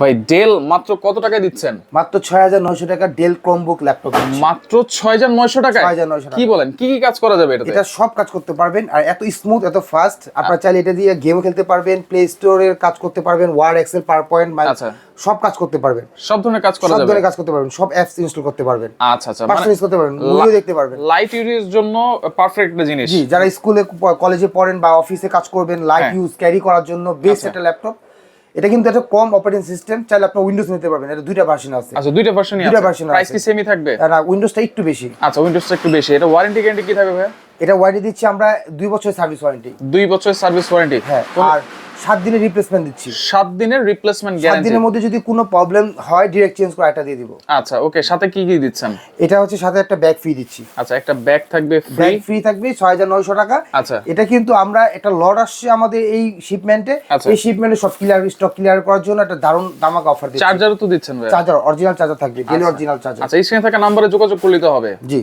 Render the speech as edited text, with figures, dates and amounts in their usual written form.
ভাই ডেল মাত্র কত টাকায় দিচ্ছেন? মাত্র ৬৯০০ টাকা ডেল ক্রোমবুক ল্যাপটপ। মাত্র ৬৯০০ টাকায়? ৬৯০০ টাকা। কি বলেন, কি কি কাজ করা যাবে এটাতে? এটা সব কাজ করতে পারবেন, আর এত স্মুথ এত ফাস্ট। আপনারা চাইলে এটা দিয়ে গেমও খেলতে পারবেন, প্লে স্টোরের কাজ করতে পারবেন, ওয়ার্ড এক্সেল পাওয়ার পয়েন্ট আচ্ছা, সব কাজ করতে পারবেন। সব ধরনের কাজ করা সব যাবে? ধরনের কাজ করতে পারবেন, সব অ্যাপস ইনস্টল করতে পারবেন। আচ্ছা আচ্ছা, পার্সোনালাইজ করতে পারবেন, মুভিও দেখতে পারবেন। লাইট ইউজের জন্য পারফেক্ট একটা জিনিস। জি, যারা স্কুলে কলেজে পড়েন বা অফিসে কাজ করবেন, লাইট ইউজ ক্যারি করার জন্য বেস্ট একটা ল্যাপটপ। এটা কিন্তু একটা কম অপারেটিং সিস্টেম, চাইলে আপনি উইন্ডোজ নিতে পারবেন। এটা দুইটা ভার্সন আছে। আচ্ছা, দুইটা ভার্সনই আছে। দুইটা ভার্সন আছে। প্রাইস কি সেমই থাকবে? না, উইন্ডোজটা একটু বেশি। আচ্ছা, উইন্ডোজটা একটু বেশি। এটা ওয়ারেন্টি গ্যারান্টি কি থাকবে ভাই? এটা ওয়ারেন্টি দিচ্ছি আমরা 2 বছরের সার্ভিস ওয়ারেন্টি। 2 বছরের সার্ভিস ওয়ারেন্টি। হ্যাঁ, আর 7 দিনের রিপ্লেসমেন্ট দিচ্ছি। 7 দিনের রিপ্লেসমেন্ট 7 গ্যারান্টি। দিনের মধ্যে যদি কোনো প্রবলেম হয় ডাইরেক্ট চেঞ্জ করে একটা দিয়ে দিব। আচ্ছা, ওকে। সাথে কি কি দিচ্ছেন? এটা হচ্ছে সাথে একটা ব্যাগ ফ্রি দিচ্ছি। আচ্ছা, একটা ব্যাগ থাকবে ফ্রি। ব্যাগ ফ্রি থাকবে ৬৯০০ টাকা। আচ্ছা, এটা কিন্তু আমরা একটা লট আসছে আমাদের এই শিপমেন্টে। আচ্ছা। এই শিপমেন্টে সব স্টক ক্লিয়ার করার জন্য একটা দারুণ দামাকা অফার দিচ্ছি। চার্জারও তো দিচ্ছেন ভাই? চার্জার অরিজিনাল চার্জার থাকবে, ডেল অরিজিনাল চার্জার। আচ্ছা, স্ক্রিনে থাকা নম্বরে যোগাযোগ করলে তো হবে। জি।